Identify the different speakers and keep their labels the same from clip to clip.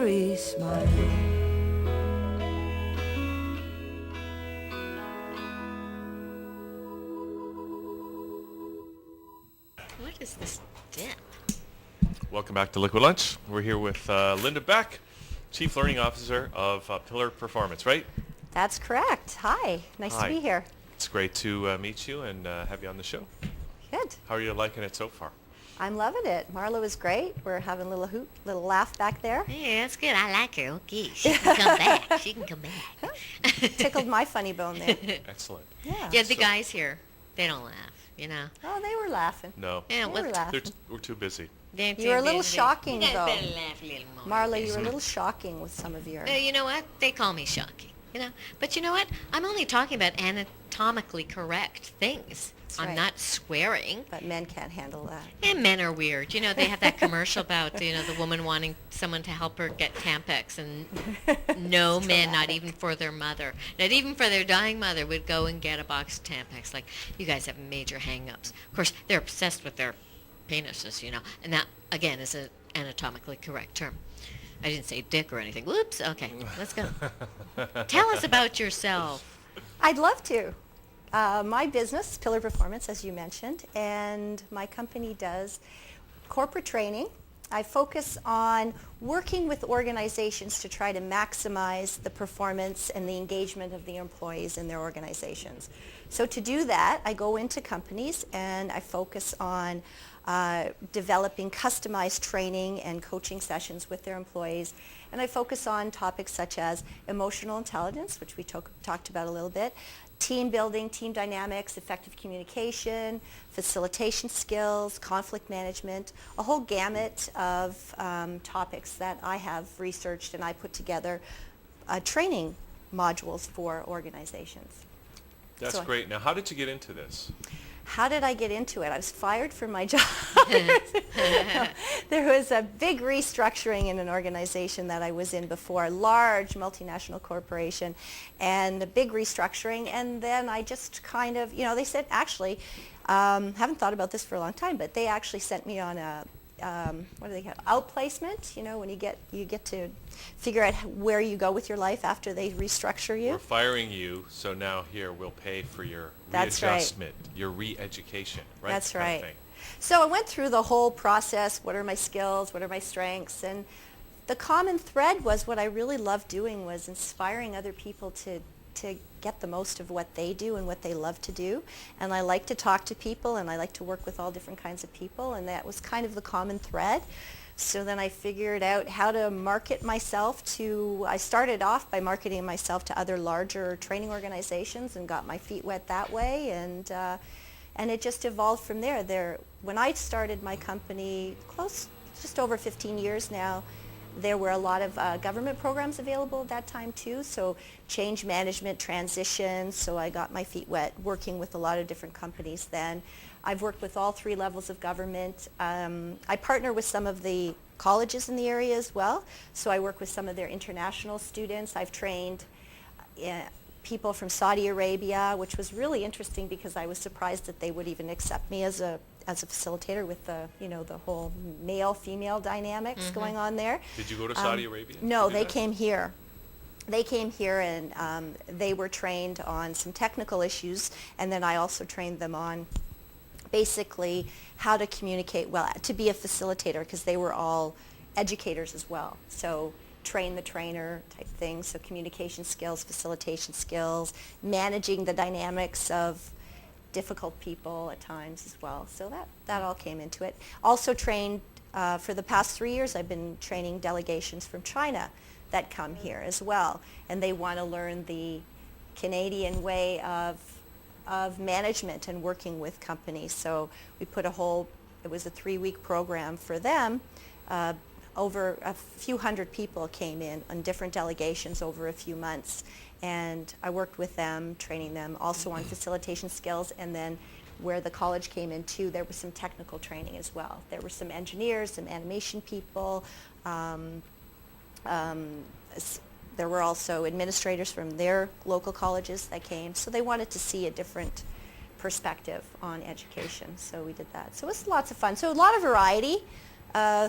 Speaker 1: very smile.
Speaker 2: What is this dip?
Speaker 3: Welcome back to Liquid Lunch. We're here with Linda Beck, Chief Learning Officer of Pillar Performance, right?
Speaker 4: That's correct. Hi, nice
Speaker 3: Hi.
Speaker 4: to be here.
Speaker 3: It's great to meet you and have you on the show.
Speaker 4: Good.
Speaker 3: How are you liking it so far?
Speaker 4: I'm loving it. Marla was great. We're having a little hoot, little laugh back there.
Speaker 2: Hey, that's good. I like her. Okay, she can come back. She can come back.
Speaker 4: Tickled my funny bone there.
Speaker 3: Excellent.
Speaker 4: Yeah.
Speaker 2: Yeah, the guys here, they don't laugh, you know.
Speaker 4: Oh, they were laughing.
Speaker 3: No,
Speaker 2: Yeah,
Speaker 4: They
Speaker 2: what?
Speaker 4: were laughing.
Speaker 3: we're too busy.
Speaker 4: You were a little shocking,
Speaker 2: You guys
Speaker 4: though.
Speaker 2: better laugh a little more.
Speaker 4: Marla, you were a little shocking with some of your...
Speaker 2: You know what? They call me shocking, you know. But you know what? I'm only talking about anatomically correct things.
Speaker 4: That's
Speaker 2: I'm
Speaker 4: right.
Speaker 2: not swearing.
Speaker 4: But men can't handle that.
Speaker 2: And men are weird. You know, they have that commercial about, you know, the woman wanting someone to help her get Tampax, and no men, not even for their mother, not even for their dying mother, would go and get a box of Tampax. Like, you guys have major hang-ups. Of course, they're obsessed with their penises, you know, and that, again, is an anatomically correct term. I didn't say dick or anything. Whoops. Okay, let's go. Tell us about yourself.
Speaker 4: I'd love to. My business, Pillar Performance, as you mentioned, and my company does corporate training. I focus on working with organizations to try to maximize the performance and the engagement of the employees in their organizations. So to do that, I go into companies and I focus on developing customized training and coaching sessions with their employees. And I focus on topics such as emotional intelligence, which we talked about a little bit, team building, team dynamics, effective communication, facilitation skills, conflict management, a whole gamut of topics that I have researched and I put together training modules for organizations.
Speaker 3: That's great. Now, how did you get into this?
Speaker 4: How did I get into it? I was fired from my job. There was a big restructuring in an organization that I was in before, a large multinational corporation, and a big restructuring. And then I just kind of, you know, they said, actually, haven't thought about this for a long time, but they actually sent me on a, what do they call it? Outplacement, you know, when you get to figure out where you go with your life after they restructure you.
Speaker 3: We're firing you, so now here we'll pay for your
Speaker 4: That's right.
Speaker 3: readjustment, your re-education, right?
Speaker 4: That's
Speaker 3: Kind of
Speaker 4: right.
Speaker 3: thing.
Speaker 4: So I went through the whole process. What are my skills? What are my strengths? And the common thread was what I really loved doing was inspiring other people to get the most of what they do and what they love to do. And I like to talk to people, and I like to work with all different kinds of people, and that was kind of the common thread. So then I figured out how to market myself to, I started off by marketing myself to other larger training organizations and got my feet wet that way, and it just evolved from there. When I started my company, just over 15 years now, there were a lot of government programs available at that time too, so change management, transition, so I got my feet wet working with a lot of different companies then. I've worked with all three levels of government. I partner with some of the colleges in the area as well, so I work with some of their international students. I've trained people from Saudi Arabia, which was really interesting because I was surprised that they would even accept me as a facilitator with the, you know, the whole male-female dynamics going on there.
Speaker 3: Did you go to Saudi Arabia?
Speaker 4: No,
Speaker 3: to do
Speaker 4: they
Speaker 3: that?
Speaker 4: came here. They came here and they were trained on some technical issues, and then I also trained them on basically how to communicate well, to be a facilitator, because they were all educators as well. So train the trainer type thing, so communication skills, facilitation skills, managing the dynamics of difficult people at times as well. So that all came into it. Also trained, for the past 3 years, I've been training delegations from China that come here as well. And they want to learn the Canadian way of management and working with companies. So we put it was a 3-week program for them. Over a few hundred people came in on different delegations over a few months. And I worked with them, training them also on facilitation skills, and then where the college came in too, there was some technical training as well. There were some engineers, some animation people. There were also administrators from their local colleges that came. So they wanted to see a different perspective on education. So we did that. So it was lots of fun. So a lot of variety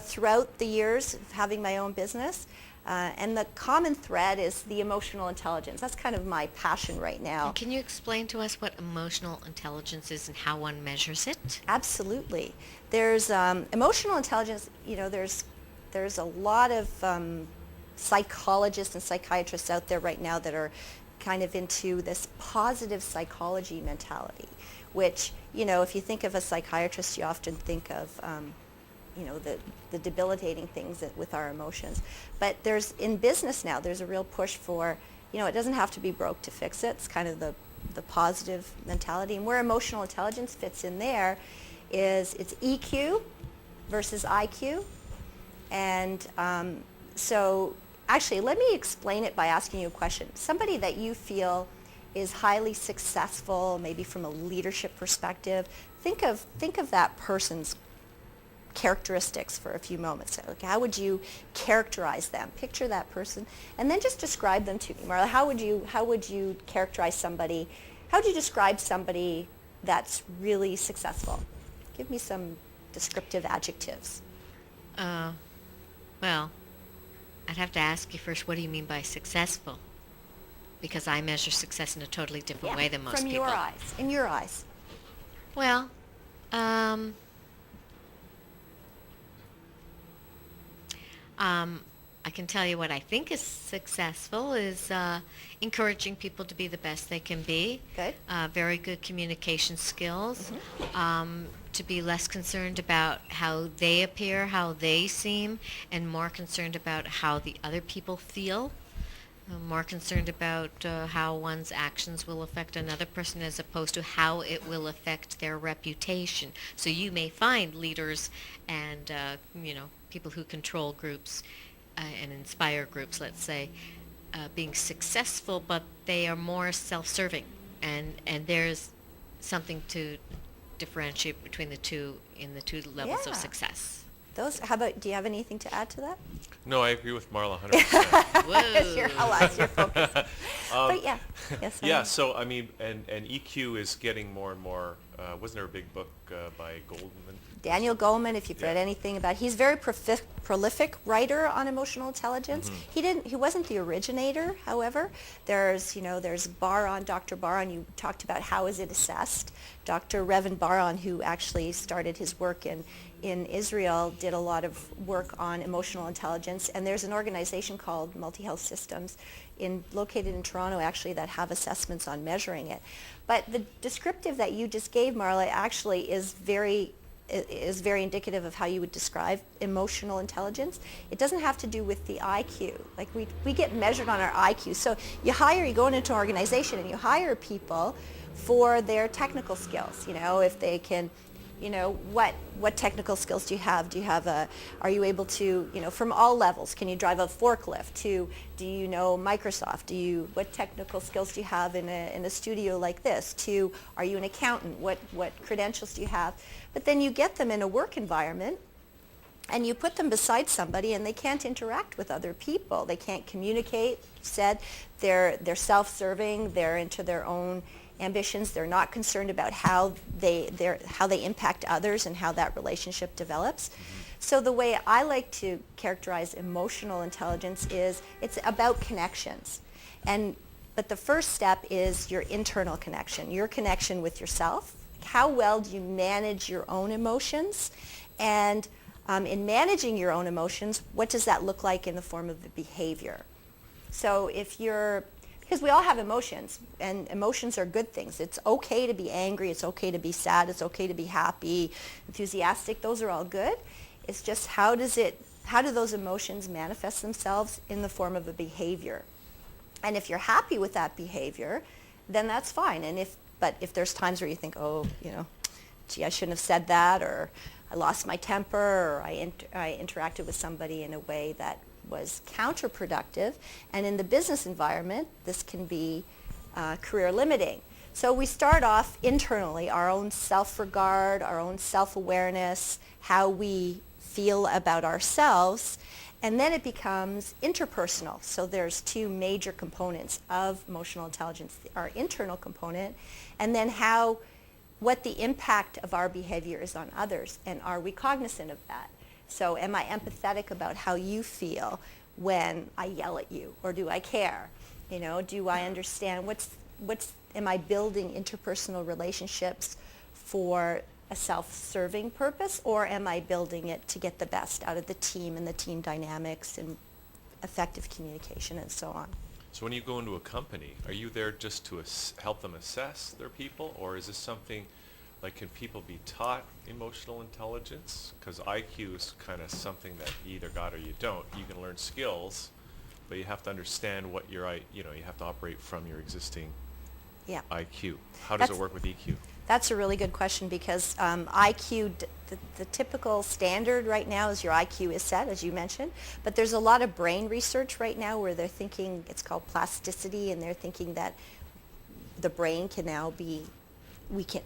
Speaker 4: throughout the years of having my own business. And the common thread is the emotional intelligence. That's kind of my passion right now.
Speaker 2: And can you explain to us what emotional intelligence is and how one measures it?
Speaker 4: Absolutely. There's emotional intelligence, there's a lot of psychologists and psychiatrists out there right now that are kind of into this positive psychology mentality, which, if you think of a psychiatrist, you often think of, the debilitating things with our emotions. But in business now, there's a real push for, it doesn't have to be broke to fix it. It's kind of the positive mentality. And where emotional intelligence fits in there is it's EQ versus IQ. And so actually, let me explain it by asking you a question. Somebody that you feel is highly successful, maybe from a leadership perspective, think of that person's characteristics for a few moments. Like, how would you characterize them? Picture that person, and then just describe them to me. Marla, how would you characterize somebody? How would you describe somebody that's really successful? Give me some descriptive adjectives.
Speaker 2: Well, I'd have to ask you first, what do you mean by successful? Because I measure success in a totally different way than most
Speaker 4: from
Speaker 2: people.
Speaker 4: your eyes, in your eyes.
Speaker 2: Well, I can tell you what I think is successful is encouraging people to be the best they can be.
Speaker 4: Good.
Speaker 2: Very good communication skills. To be less concerned about how they appear, how they seem, and more concerned about how the other people feel. More concerned about how one's actions will affect another person as opposed to how it will affect their reputation. So you may find leaders and people who control groups and inspire groups, let's say, being successful, but they are more self-serving, and there's something to differentiate between the two in the two levels of success.
Speaker 4: How about, do you have anything to add to that?
Speaker 3: No, I agree with Marla 100%.
Speaker 2: Whoa.
Speaker 4: That's your focus. But yeah. Yes.
Speaker 3: Yeah, so I mean, and EQ is getting more and more, wasn't there a big book by Goldman?
Speaker 4: Daniel Goleman, if you've read anything about, he's a very prolific writer on emotional intelligence. He wasn't the originator, however. There's Dr. Baron, you talked about how is it assessed. Dr. Revan Baron, who actually started his work in Israel, did a lot of work on emotional intelligence, and there's an organization called Multi-Health Systems located in Toronto, actually, that have assessments on measuring it. But the descriptive that you just gave, Marla, actually is very indicative of how you would describe emotional intelligence. It doesn't have to do with the IQ. Like we get measured on our IQ. So you go into an organization and you hire people for their technical skills. If they can, what technical skills do you have? Are you able to, from all levels, can you drive a forklift? Do you know Microsoft? What technical skills do you have in a studio like this? Are you an accountant? What credentials do you have? But then you get them in a work environment and you put them beside somebody and they can't interact with other people. They can't communicate. They're self-serving. They're into their own ambitions. They're not concerned about how they impact others and how that relationship develops. So the way I like to characterize emotional intelligence is it's about connections. But the first step is your internal connection, your connection with yourself. How well do you manage your own emotions? And in managing your own emotions, what does that look like in the form of the behavior? So because we all have emotions, and emotions are good things. It's okay to be angry, it's okay to be sad, it's okay to be happy, enthusiastic, those are all good. It's just how do those emotions manifest themselves in the form of a behavior? And if you're happy with that behavior, then that's fine. But if there's times where you think, gee, I shouldn't have said that, or I lost my temper, or I interacted with somebody in a way that was counterproductive, and in the business environment, this can be career limiting. So we start off internally, our own self-regard, our own self-awareness, how we feel about ourselves, and then it becomes interpersonal. So there's two major components of emotional intelligence, our internal component, and then what the impact of our behavior is on others, and are we cognizant of that? So am I empathetic about how you feel when I yell at you, or do I care? You know, do I understand am I building interpersonal relationships for a self-serving purpose, or am I building it to get the best out of the team and the team dynamics and effective communication and so on?
Speaker 3: So when you go into a company, are you there just to help them assess their people, or is this something like, can people be taught emotional intelligence? Because IQ is kind of something that you either got or you don't. You can learn skills, but you have to understand what you have to operate from your existing
Speaker 4: Yeah.
Speaker 3: IQ. How does it work with EQ?
Speaker 4: That's a really good question, because IQ, the typical standard right now is your IQ is set, as you mentioned, but there's a lot of brain research right now where they're thinking, it's called plasticity, and they're thinking that the brain can now be,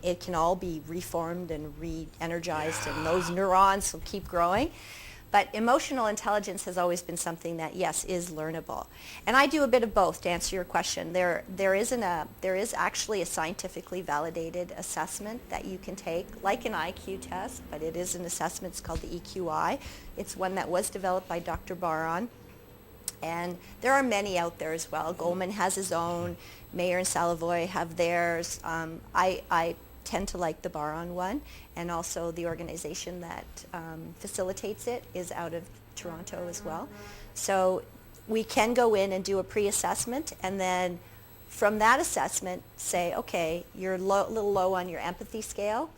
Speaker 4: it can all be reformed and re-energized, and those neurons will keep growing. But emotional intelligence has always been something that, yes, is learnable. And I do a bit of both, to answer your question. There is actually a scientifically validated assessment that you can take, like an IQ test, but it is an assessment. It's called the EQI. It's one that was developed by Dr. Baron. And there are many out there as well. Goldman has his own. Mayer and Savoy have theirs. I tend to like the Baron one, and also the organization that facilitates it is out of Toronto as well. So we can go in and do a pre-assessment, and then from that assessment say, okay, you're a little low on your empathy scale.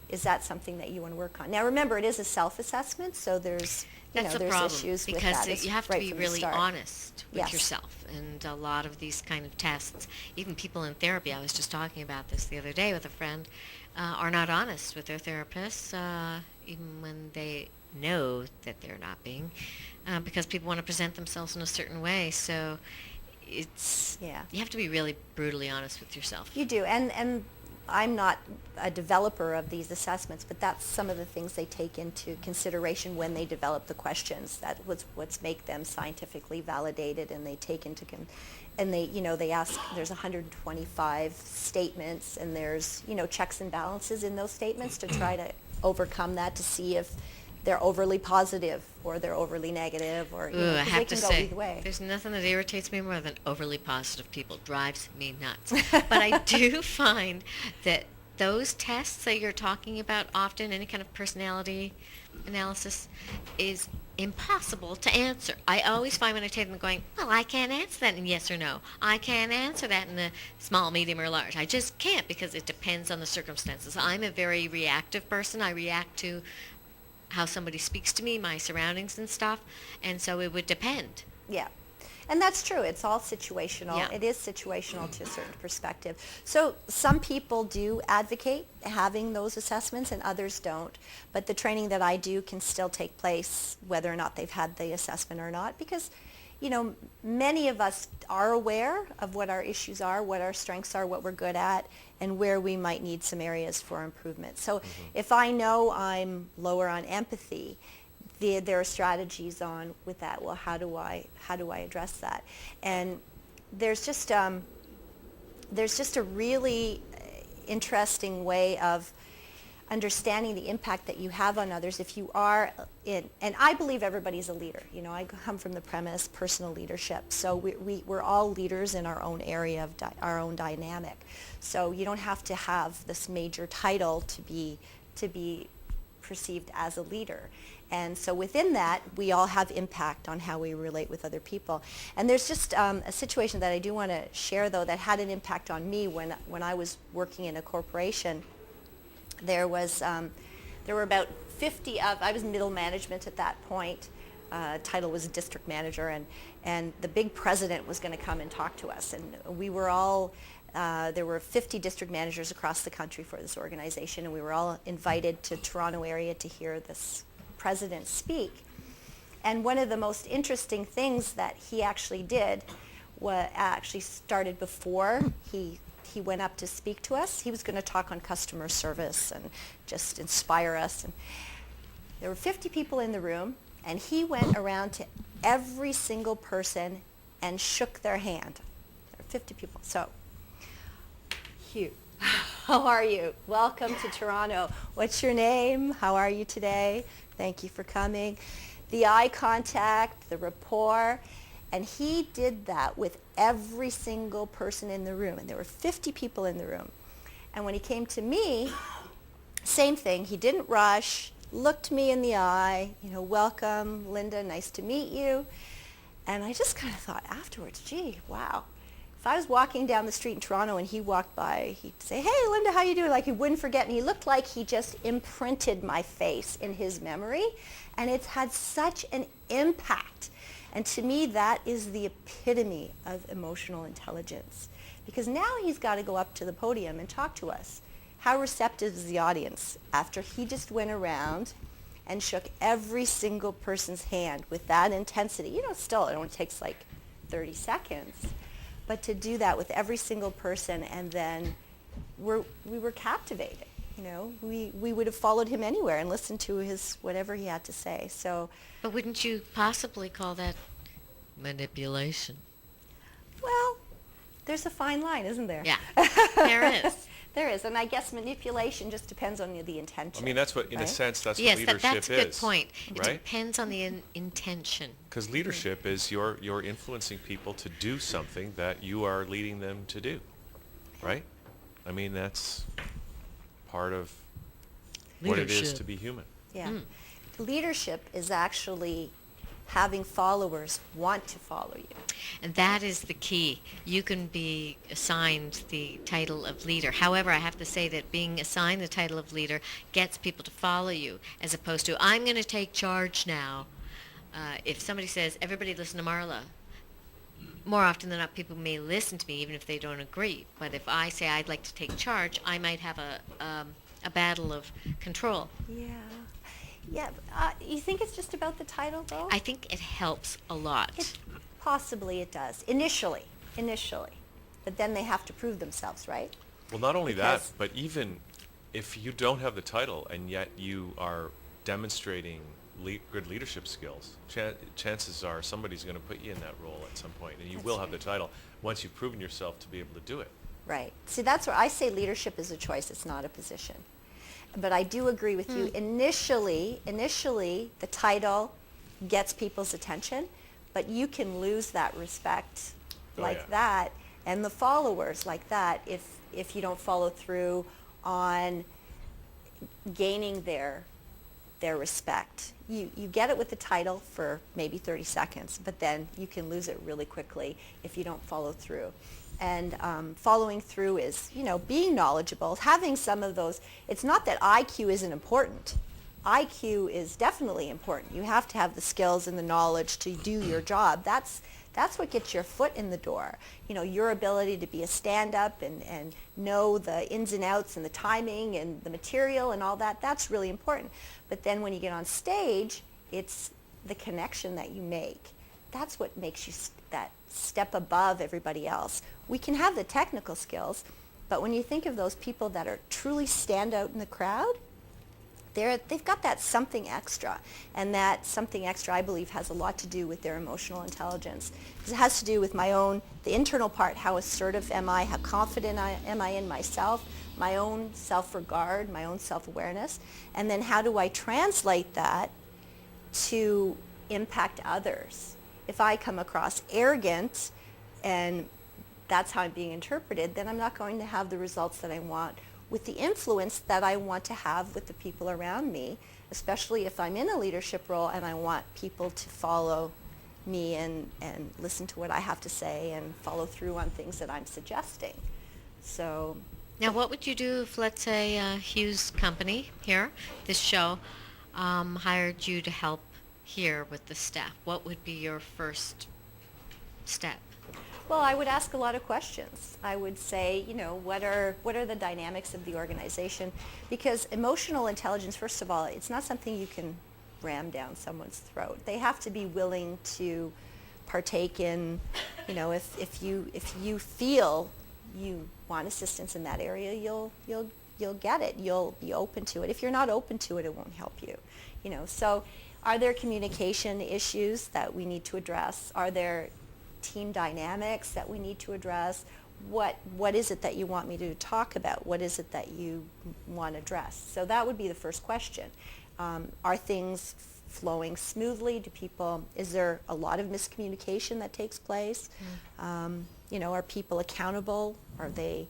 Speaker 4: Is that something that you want to work on? Now remember, it is a self-assessment, so there's
Speaker 2: That's the
Speaker 4: there's
Speaker 2: problem,
Speaker 4: issues with
Speaker 2: because
Speaker 4: that.
Speaker 2: you have to
Speaker 4: right
Speaker 2: be
Speaker 4: from the
Speaker 2: really
Speaker 4: start.
Speaker 2: honest with
Speaker 4: Yes.
Speaker 2: yourself. And a lot of these kind of tests, even people in therapy, I was just talking about this the other day with a friend, are not honest with their therapists, even when they know that they're not being, because people want to present themselves in a certain way. So it's, you have to be really brutally honest with yourself.
Speaker 4: You do, and I'm not a developer of these assessments, but that's some of the things they take into consideration when they develop the questions. That was what's make them scientifically validated, and they take into and they ask. There's 125 statements, and there's checks and balances in those statements to try to overcome that, to see if they're overly positive or they're overly negative, or
Speaker 2: I
Speaker 4: 'cause
Speaker 2: have
Speaker 4: they
Speaker 2: to
Speaker 4: can go
Speaker 2: say,
Speaker 4: either way.
Speaker 2: there's nothing that irritates me more than overly positive people. Drives me nuts. But I do find that those tests that you're talking about, often any kind of personality analysis, is impossible to answer. I always find when I take them going, well, I can't answer that in yes or no. I can't answer that in a small, medium, or large. I just can't, because it depends on the circumstances. I'm a very reactive person. I react to how somebody speaks to me, my surroundings and stuff, and so it would depend.
Speaker 4: Yeah. And that's true. It's all situational.
Speaker 2: Yeah.
Speaker 4: It is situational to a certain perspective. So some people do advocate having those assessments and others don't. But the training that I do can still take place whether or not they've had the assessment or not, because many of us are aware of what our issues are, what our strengths are, what we're good at, and where we might need some areas for improvement. So if I know I'm lower on empathy, there are strategies on with that. Well, how do I address that? And there's just a really interesting way of understanding the impact that you have on others if you are in, and I believe everybody's a leader. I come from the premise personal leadership. So we're all leaders in our own area of our own dynamic. So you don't have to have this major title to be perceived as a leader. And so within that, we all have impact on how we relate with other people. And there's just a situation that I do want to share, though, that had an impact on me when I was working in a corporation. There were about 50 I was middle management at that point. Title was district manager, and the big president was going to come and talk to us. And we were all, there were 50 district managers across the country for this organization, and we were all invited to Toronto area to hear this president speak. And one of the most interesting things that he actually did actually started before he went up to speak to us. He was going to talk on customer service and just inspire us. And there were 50 people in the room, and he went around to every single person and shook their hand. There were 50 people. So, Hugh, how are you? Welcome to Toronto. What's your name? How are you today? Thank you for coming. the eye contact, the rapport. And he did that with every single person in the room. And there were 50 people in the room. And when he came to me, same thing. He didn't rush, looked me in the eye, welcome, Linda, nice to meet you. And I just kind of thought afterwards, gee, wow. If I was walking down the street in Toronto and he walked by, he'd say, hey, Linda, how you doing? Like he wouldn't forget. And he looked like he just imprinted my face in his memory. And it's had such an impact. And to me, that is the epitome of emotional intelligence. Because now he's got to go up to the podium and talk to us. How receptive is the audience after he just went around and shook every single person's hand with that intensity? Still, it only takes like 30 seconds. But to do that with every single person, and then we were captivated. We would have followed him anywhere and listened to his whatever he had to say. So,
Speaker 2: But wouldn't you possibly call that manipulation?
Speaker 4: well, there's a fine line, isn't there?
Speaker 2: Yeah, there is.
Speaker 4: There is, and I guess manipulation just depends on the intention.
Speaker 3: I mean, that's what, in a
Speaker 4: right?
Speaker 3: sense, that's
Speaker 2: Yes,
Speaker 3: what leadership
Speaker 2: that's a good
Speaker 3: is.
Speaker 2: point. It
Speaker 3: Right?
Speaker 2: depends on the intention.
Speaker 3: Because leadership is you're influencing people to do something that you are leading them to do, right? I mean, that's part of what it is
Speaker 2: Leadership.
Speaker 3: to be human.
Speaker 4: Yeah.
Speaker 2: Mm.
Speaker 4: Leadership is actually having followers want to follow you.
Speaker 2: And that is the key. You can be assigned the title of leader. However, I have to say that being assigned the title of leader gets people to follow you, as opposed to, I'm going to take charge now. If somebody says, everybody listen to Marla, more often than not, people may listen to me even if they don't agree. But if I say I'd like to take charge, I might have a battle of control.
Speaker 4: Yeah. Yeah. You think it's just about the title, though?
Speaker 2: I think it helps a lot.
Speaker 4: Possibly it does. Initially. But then they have to prove themselves, right?
Speaker 3: Well, not only that,
Speaker 4: Because-
Speaker 3: but even if you don't have the title and yet you are demonstrating good leadership skills, chances are somebody's going to put you in that role at some point, and you will have the title once you've proven yourself to be able to do it.
Speaker 4: Right. See, that's where I say leadership is a choice. It's not a position. But I do agree with you. Initially, the title gets people's attention, but you can lose that respect that and the followers like that if you don't follow through on gaining their respect. You get it with the title for maybe 30 seconds, but then you can lose it really quickly if you don't follow through. And following through is, being knowledgeable, having some of those. It's not that IQ isn't important. IQ is definitely important. You have to have the skills and the knowledge to do your job. That's what gets your foot in the door. Your ability to be a stand-up and know the ins and outs and the timing and the material and all that, that's really important. But then when you get on stage, it's the connection that you make. That's what makes you that step above everybody else. We can have the technical skills, but when you think of those people that are truly stand out in the crowd, they've got that something extra. And that something extra, I believe, has a lot to do with their emotional intelligence. Because it has to do with the internal part, how assertive am I, how confident am I in myself, my own self-regard, my own self-awareness, and then how do I translate that to impact others. If I come across arrogant and that's how I'm being interpreted, then I'm not going to have the results that I want with the influence that I want to have with the people around me, especially if I'm in a leadership role and I want people to follow me and listen to what I have to say and follow through on things that I'm suggesting. So
Speaker 2: Now, what would you do if, let's say, Hugh's company here, this show, hired you to help here with the staff? What would be your first step?
Speaker 4: Well, I would ask a lot of questions. I would say, what are the dynamics of the organization? Because emotional intelligence, first of all, it's not something you can ram down someone's throat. They have to be willing to partake in, if you feel you want assistance in that area, you'll get it. You'll be open to it. If you're not open to it, it won't help you. So are there communication issues that we need to address? Are there team dynamics that we need to address? What is it that you want me to talk about? What is it that you want to address? So that would be the first question. Are things flowing smoothly? Is there a lot of miscommunication that takes place? Are people accountable? Are they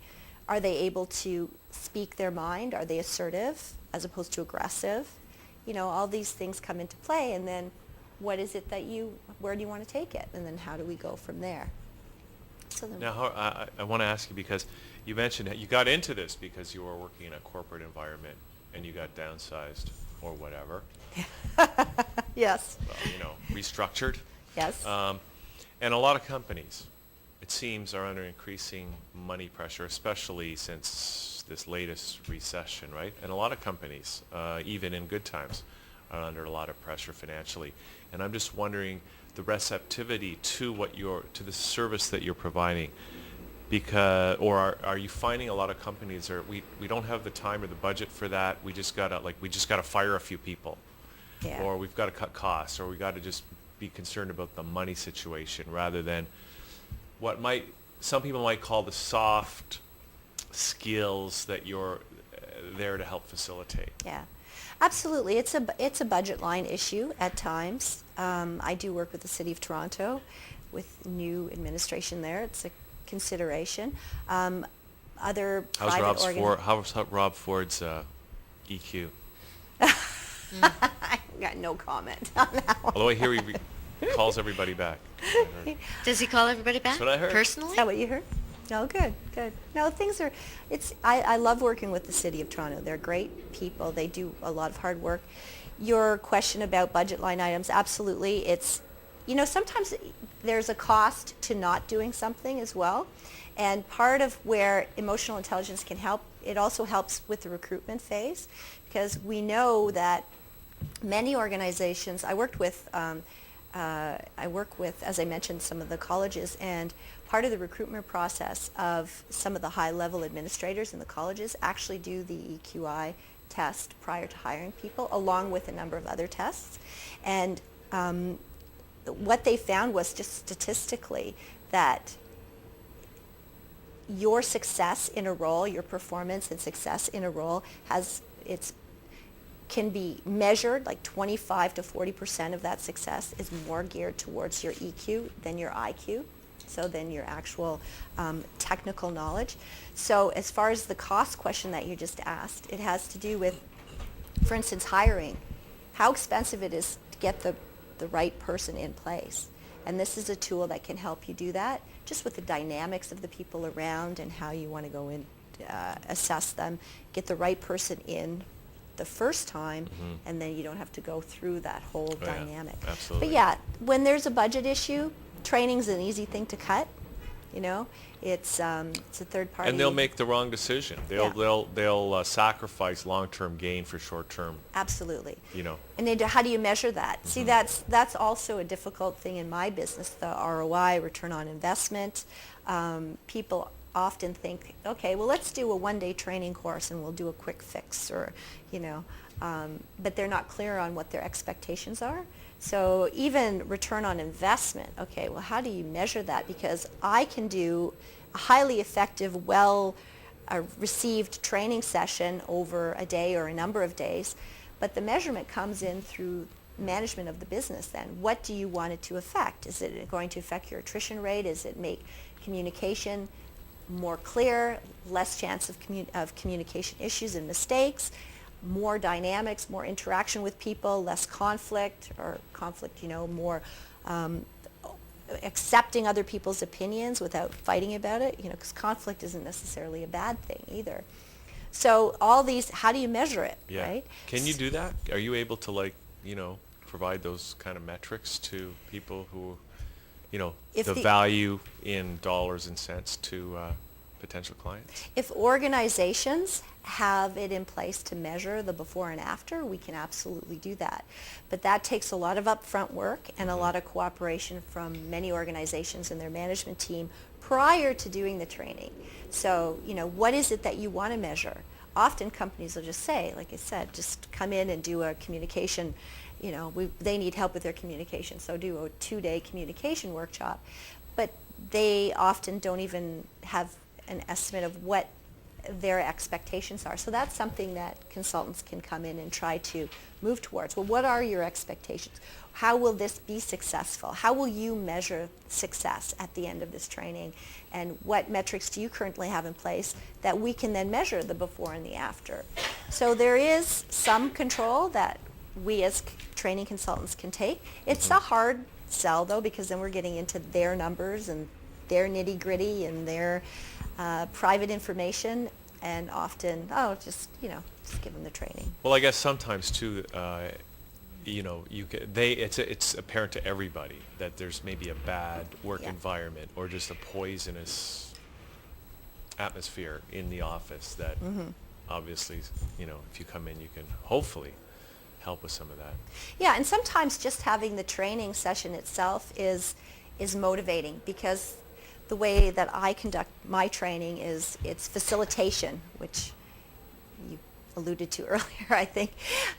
Speaker 4: able to speak their mind? Are they assertive as opposed to aggressive? All these things come into play, and then what is it where do you want to take it? And then how do we go from there? So then
Speaker 3: Now, I want to ask you, because you mentioned that you got into this because you were working in a corporate environment and you got downsized or whatever.
Speaker 4: Yes.
Speaker 3: Restructured.
Speaker 4: Yes.
Speaker 3: And a lot of companies, it seems, are under increasing money pressure, especially since this latest recession, right? And a lot of companies, even in good times, are under a lot of pressure financially. And I'm just wondering the receptivity to the service that you're providing, or are you finding a lot of companies we don't have the time or the budget for that? We just gotta fire a few people,
Speaker 4: Yeah.
Speaker 3: or we've got to cut costs, or we got to just be concerned about the money situation rather than what some people might call the soft skills that you're there to help facilitate.
Speaker 4: Yeah, absolutely. It's a budget line issue at times. I do work with the City of Toronto with new administration there. It's a consideration. Other
Speaker 3: How's Rob Ford's EQ?
Speaker 4: I got no comment on that one.
Speaker 3: Although I hear he calls everybody back.
Speaker 2: Does he call everybody back?
Speaker 3: That's what I heard.
Speaker 2: Personally?
Speaker 4: Is that what you heard? No, good. No, I love working with the City of Toronto. They're great people. They do a lot of hard work. Your question about budget line items, absolutely. It's, sometimes there's a cost to not doing something as well. And part of where emotional intelligence can help, it also helps with the recruitment phase, because we know that many organizations, I work with, as I mentioned, some of the colleges, and part of the recruitment process of some of the high-level administrators in the colleges actually do the EQI test prior to hiring people, along with a number of other tests. And what they found was just statistically that your success in a role, your performance and success in a role can be measured, like 25 to 40% of that success is more geared towards your EQ than your IQ, so than your actual technical knowledge. So as far as the cost question that you just asked, it has to do with, for instance, hiring, how expensive it is to get the right person in place. And this is a tool that can help you do that, just with the dynamics of the people around and how you want to go in, assess them, get the right person in the first time, and then you don't have to go through that whole dynamic.
Speaker 3: Yeah, absolutely.
Speaker 4: But yeah, when there's a budget issue, training's an easy thing to cut. It's a third party.
Speaker 3: And they'll make the wrong decision. They'll sacrifice long-term gain for short-term.
Speaker 4: Absolutely.
Speaker 3: And
Speaker 4: how do you measure that? See, that's also a difficult thing in my business, the ROI, return on investment. People often think, okay, well, let's do a one-day training course and we'll do a quick fix, or, but they're not clear on what their expectations are. So even return on investment, okay, well, how do you measure that? Because I can do a highly effective, received training session over a day or a number of days, but the measurement comes in through management of the business then. What do you want it to affect? Is it going to affect your attrition rate? Is it make communication more clear, less chance of communication issues and mistakes, more dynamics, more interaction with people, less conflict, more accepting other people's opinions without fighting about it, because conflict isn't necessarily a bad thing either. So all these, how do you measure it, right?
Speaker 3: Can you do that? Are you able to provide those kind of metrics to people who, the value in dollars and cents to potential clients?
Speaker 4: If organizations have it in place to measure the before and after, we can absolutely do that. But that takes a lot of upfront work and a lot of cooperation from many organizations and their management team prior to doing the training. So, what is it that you want to measure? Often companies will just say, like I said, just come in and do a communication, they need help with their communication, so do a 2-day communication workshop. But they often don't even have an estimate of what their expectations are. So that's something that consultants can come in and try to move towards. Well, what are your expectations? How will this be successful? How will you measure success at the end of this training? And what metrics do you currently have in place that we can then measure the before and the after? So there is some control that we as training consultants can take. It's a hard sell, though, because then we're getting into their numbers and their nitty-gritty and their private information, and often, just give them the training.
Speaker 3: Well, I guess sometimes too, it's apparent to everybody that there's maybe a bad work environment or just a poisonous atmosphere in the office that obviously, if you come in, you can hopefully help with some of that.
Speaker 4: Yeah, and sometimes just having the training session itself is motivating, because the way that I conduct my training is it's facilitation, which you alluded to earlier, I think.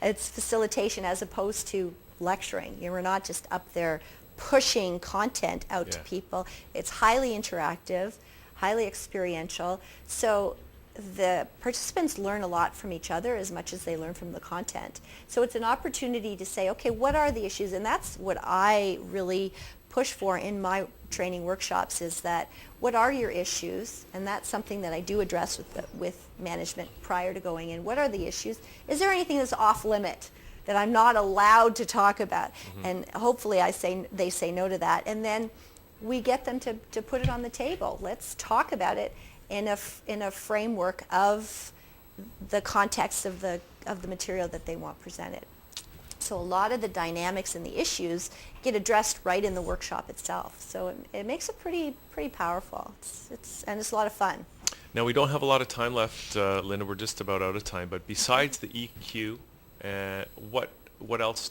Speaker 4: It's facilitation as opposed to lecturing. We're not just up there pushing content out to people. It's highly interactive, highly experiential. So the participants learn a lot from each other as much as they learn from the content. So it's an opportunity to say, okay, what are the issues? And that's what I really push for in my training workshops, is that what are your issues? And that's something that I do address with management prior to going in. What are the issues? Is there anything that's off limit that I'm not allowed to talk about? And hopefully they say no to that. And then we get them to put it on the table. Let's talk about it in a framework of the context of the material that they want presented. So a lot of the dynamics and the issues get addressed right in the workshop itself. So it makes it pretty powerful. It's a lot of fun.
Speaker 3: Now, we don't have a lot of time left, Linda. We're just about out of time. But besides the EQ, what else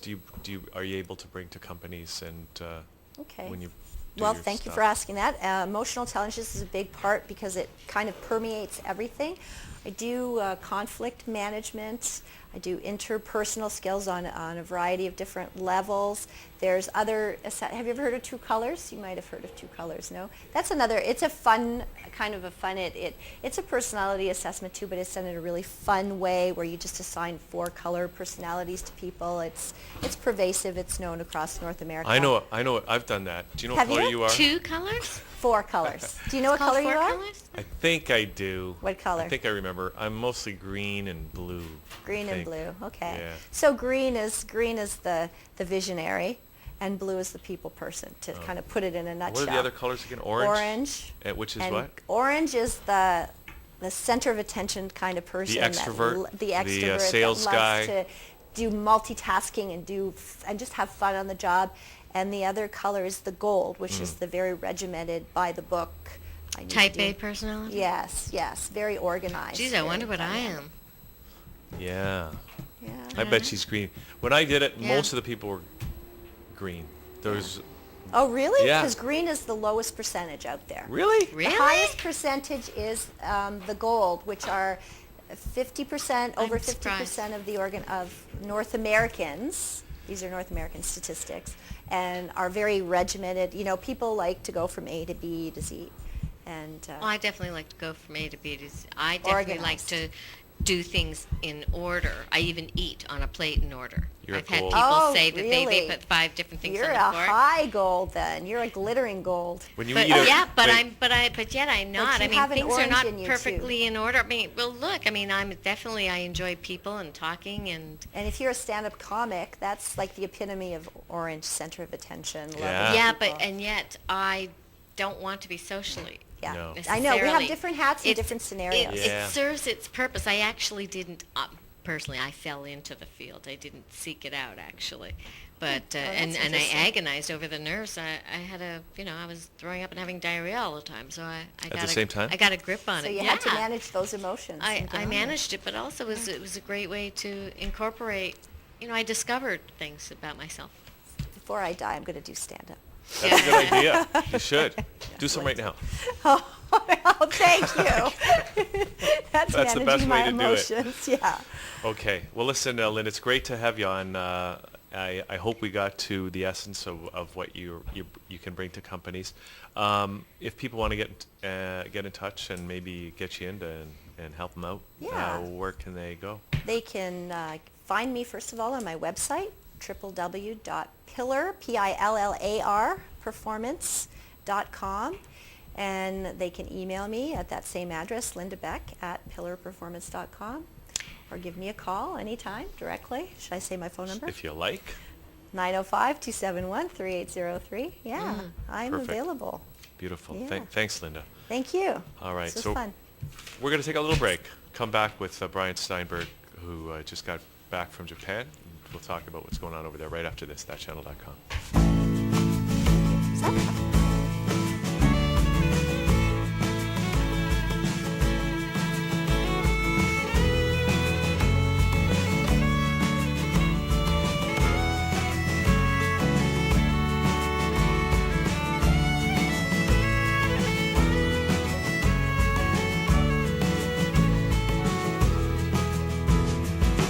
Speaker 3: are you able to bring to companies when you do
Speaker 4: Well,
Speaker 3: your
Speaker 4: thank you
Speaker 3: stuff?
Speaker 4: for asking that. Emotional intelligence is a big part because it kind of permeates everything. I do conflict management. I do interpersonal skills on a variety of different levels. There's other, have you ever heard of True Colors? You might have heard of True Colors, no? That's another, it's a fun, it's a personality assessment too, but it's done in a really fun way where you just assign 4 color personalities to people. It's pervasive. It's known across North America.
Speaker 3: I know it. I've done that. Do you know
Speaker 4: Have
Speaker 3: what color
Speaker 4: you?
Speaker 3: you are?
Speaker 2: 2 colors?
Speaker 4: 4 colors. Do you know what
Speaker 2: Called
Speaker 4: color
Speaker 2: 4
Speaker 4: you are?
Speaker 2: colors?
Speaker 3: I think I do.
Speaker 4: What color?
Speaker 3: I think I remember. I'm mostly green and blue.
Speaker 4: Green
Speaker 3: I
Speaker 4: and
Speaker 3: think.
Speaker 4: blue. Okay.
Speaker 3: Yeah.
Speaker 4: So green is the visionary, and blue is the people person. To kind of put it in a nutshell.
Speaker 3: What are the other colors again? Orange.
Speaker 4: Orange.
Speaker 3: Which is
Speaker 4: and
Speaker 3: what?
Speaker 4: Orange is the center of attention kind of person.
Speaker 3: The extrovert.
Speaker 4: The extrovert.
Speaker 3: Sales
Speaker 4: that loves
Speaker 3: guy.
Speaker 4: to do multitasking and just have fun on the job. And the other color is the gold, which is the very regimented, by the book.
Speaker 2: Type A personality?
Speaker 4: Yes, very organized.
Speaker 2: Geez, I
Speaker 4: very
Speaker 2: wonder what I
Speaker 4: dynamic.
Speaker 2: am.
Speaker 3: Yeah.
Speaker 4: Yeah.
Speaker 3: I bet she's green. When I did it,
Speaker 2: Yeah.
Speaker 3: most of the people were green. There was
Speaker 4: Oh, really?
Speaker 3: Yeah.
Speaker 4: Because green is the lowest percentage out there.
Speaker 3: really.
Speaker 2: Really?
Speaker 4: The highest percentage is the gold, which are 50%, over
Speaker 2: I'm
Speaker 4: 50% of North Americans. These are North American statistics, and are very regimented. People like to go from A to B to Z, and
Speaker 2: Well, I definitely like to go from A to B to Z. I definitely like
Speaker 4: Organized.
Speaker 2: to do things in order. I even eat on a plate in order.
Speaker 3: You're
Speaker 2: I've had
Speaker 3: gold.
Speaker 2: people
Speaker 4: Oh,
Speaker 2: say that they
Speaker 4: really?
Speaker 2: put 5 different things
Speaker 4: you're
Speaker 2: on
Speaker 4: a
Speaker 2: the fork.
Speaker 4: high gold then. You're a glittering gold.
Speaker 3: When you
Speaker 2: But
Speaker 3: eat a,
Speaker 2: but yet I'm not.
Speaker 4: you
Speaker 2: I mean,
Speaker 4: have an
Speaker 2: things are
Speaker 4: orange
Speaker 2: not
Speaker 4: in you, too.
Speaker 2: perfectly in order. I mean, well, look. I mean, I enjoy people and talking and.
Speaker 4: And if you're a stand-up comic, that's like the epitome of orange, center of attention. loving
Speaker 3: Yeah.
Speaker 2: Yeah,
Speaker 4: people.
Speaker 2: but and yet I don't want to be socially.
Speaker 4: Yeah.
Speaker 3: No.
Speaker 4: I know. We have
Speaker 2: necessarily.
Speaker 4: different hats in
Speaker 2: It's-
Speaker 4: different scenarios.
Speaker 3: Yeah.
Speaker 2: It serves its purpose. I actually didn't, personally, I fell into the field. I didn't seek it out, actually. But, and I
Speaker 4: interesting.
Speaker 2: agonized over the nerves. I had I was throwing up and having diarrhea all the time. So I got
Speaker 3: the same time?
Speaker 2: I got a grip on
Speaker 4: So
Speaker 2: it.
Speaker 4: you had to manage those emotions. and get
Speaker 2: I
Speaker 4: on
Speaker 2: managed it, but also it was a great way to incorporate, I discovered things about myself.
Speaker 4: it. Before I die, I'm going to do stand-up.
Speaker 3: that's a good idea. You should do some right now.
Speaker 4: Oh, thank you. That's
Speaker 3: That's the best
Speaker 4: managing
Speaker 3: way
Speaker 4: my
Speaker 3: to do it.
Speaker 4: emotions. Yeah.
Speaker 3: Okay. Well, listen, Lynn, it's great to have you on. I hope we got to the essence of what you can bring to companies. If people want to get in touch and maybe get you in to and help them out,
Speaker 4: Yeah.
Speaker 3: where can they go?
Speaker 4: They can find me, first of all, on my website, www.pillar, performance.com. And they can email me at that same address, Linda Beck at pillarperformance.com. Or give me a call anytime directly. Should I say my phone number?
Speaker 3: If you like.
Speaker 4: 905-271-3803. Yeah, I'm
Speaker 3: Perfect.
Speaker 4: available.
Speaker 3: Beautiful.
Speaker 4: Yeah.
Speaker 3: Thanks, Linda.
Speaker 4: Thank you.
Speaker 3: All right,
Speaker 4: This was
Speaker 3: so
Speaker 4: fun.
Speaker 3: we're going to take a little break. Come back with Brian Steinberg, who just got back from Japan. We'll talk about what's going on over there right after this, ThatChannel.com.
Speaker 4: Is that fun?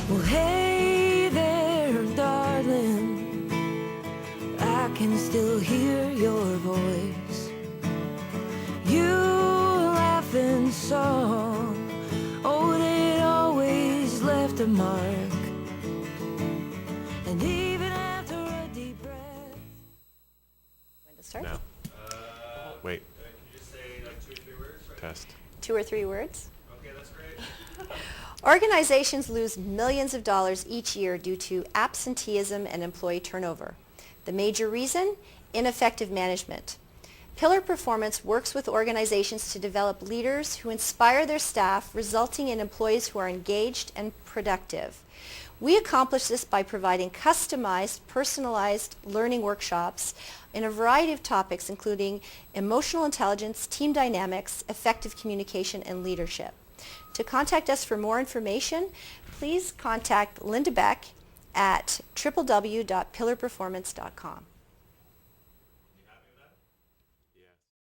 Speaker 1: Well, hey there, darling. I can still hear your voice. You laughing song. Oh, it always left a mark. And even after a deep breath.
Speaker 4: When to start?
Speaker 3: Now. Wait.
Speaker 5: Can you just say like 2 or 3 words? Right?
Speaker 3: Test.
Speaker 4: 2 or 3 words.
Speaker 5: Okay, that's great.
Speaker 4: Organizations lose millions of dollars each year due to absenteeism and employee turnover. The major reason? Ineffective management. Pillar Performance works with organizations to develop leaders who inspire their staff, resulting in employees who are engaged and productive. We accomplish this by providing customized, personalized learning workshops in a variety of topics, including emotional intelligence, team dynamics, effective communication, and leadership. To contact us for more information, please contact Linda Beck at www.pillarperformance.com.